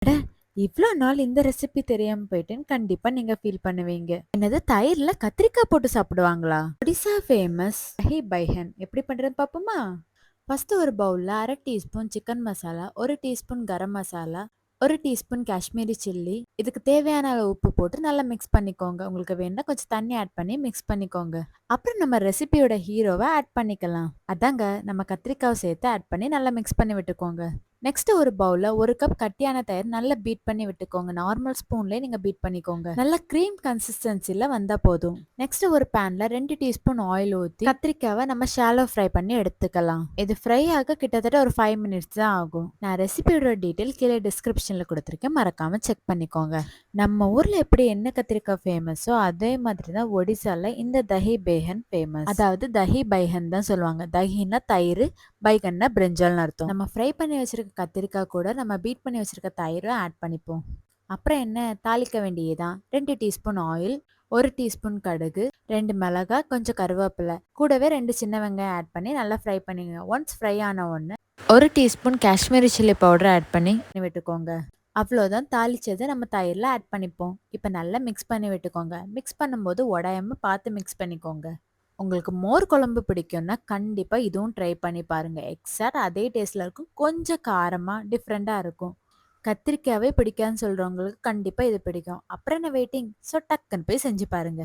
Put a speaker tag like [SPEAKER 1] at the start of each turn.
[SPEAKER 1] அட! இவ்ளோ நாள் இந்த ரெசிபி தெரியாம போயிட்டேன்னு கண்டிப்பா நீங்க ஃபீல் பண்ணுவீங்க. என்னது தயிர்ல கத்திரிக்காய் போட்டு சாப்பிடுவாங்களா? ஒடிசா ஃபேமஸ் தஹி பைஹன் எப்படி பண்றதுன்னு பாப்போமா? ஃபர்ஸ்ட் ஒரு பவுல்ல 1/2 teaspoon chicken masala, 1 teaspoon garam masala, 1 teaspoon Kashmiri chilli, இதுக்கு தேவையான அளவு உப்பு போட்டு நல்லா மிக்ஸ் பண்ணிக்கோங்க. உங்களுக்கு வேணும்னா கொஞ்சம் தண்ணி ஆட் பண்ணி மிக்ஸ் பண்ணிக்கோங்க. அப்புறம் நம்ம ரெசிபியோட ஹீரோவ ஆட் பண்ணிக்கலாம். அதாங்க நம்ம கத்திரிக்காவை சேர்த்து ஆட் பண்ணி நல்லா மிக்ஸ் பண்ணி விட்டுக்கோங்க. நெக்ஸ்ட் ஒரு பவுல்ல 1 கப் கட்டியான தயிர் நல்லா பீட் பண்ணி விட்டுக்கோங்க. நார்மல் ஸ்பூன்லயே நீங்க பீட் பண்ணிக்கோங்க. நல்ல கிரீம் கன்சிஸ்டன்சில வந்தா போதும். நெக்ஸ்ட் ஒரு பேன்ல 2 டீஸ்பூன் ஆயில் ஊத்தி கத்திரிக்காவை நம்ம ஷாலோ ஃப்ரை பண்ணி எடுத்துக்கலாம். இது ஃப்ரை ஆக கிட்டத்தட்ட ஒரு 5 மினிட்ஸ் தான் ஆகும். நான் ரெசிபியோட டீடைல் கீழே டிஸ்கிரிப்ஷன்ல கொடுத்துருக்கேன். மறக்காம செக் பண்ணிக்கோங்க. நம்ம ஊர்ல எப்படி எண்ணெய் கத்திரிக்காய் ஃபேமஸோ அதே மாதிரி தான் ஒடிசால இந்த தஹி பேஹன் ஃபேமஸ். அதாவது தஹி பைஹன் தான் சொல்லுவாங்க. தஹின்னா தயிர், பைகன்னா பிரிஞ்சால்னு அர்த்தம். நம்ம ஃப்ரை பண்ணி வச்சிருக்க கத்திரிக்காய் கூட நம்ம பீட் பண்ணி வச்சிருக்க தயிரும் ஆட் பண்ணிப்போம். அப்புறம் என்ன தாளிக்க வேண்டியதுதான். 2 டீஸ்பூன் ஆயில், 1 டீஸ்பூன் கடுகு, 2 மிளகாய், கொஞ்சம் கருவேப்பிலை, கூடவே 2 சின்ன வெங்காயம் ஆட் பண்ணி நல்லா ஃப்ரை பண்ணிங்க. ஒன்ஸ் ஃப்ரை ஆன உடனே 1 teaspoon Kashmiri chilli powder add பண்ணி விட்டுக்கோங்க. அவ்வளோதான், தாளிச்சதை நம்ம தயிரில் ஆட் பண்ணிப்போம். இப்போ நல்லா மிக்ஸ் பண்ணி விட்டுக்கோங்க. மிக்ஸ் பண்ணும்போது உடையாம பார்த்து மிக்ஸ் பண்ணிக்கோங்க. உங்களுக்கு மோர் குழம்பு பிடிக்கும்னா கண்டிப்பா இதுவும் ட்ரை பண்ணி பாருங்க. எக்ஸாக்ட் அதே டேஸ்ட்ல இருக்கும். கொஞ்சம் காரமா டிஃப்ரெண்டா இருக்கும். கத்திரிக்காவே பிடிக்காதுன்னு சொல்றவங்களுக்கு கண்டிப்பா இது பிடிக்கும். அப்புறம் என்ன வெயிட்டிங்? ஸோ டக்குன்னு போய் செஞ்சு பாருங்க.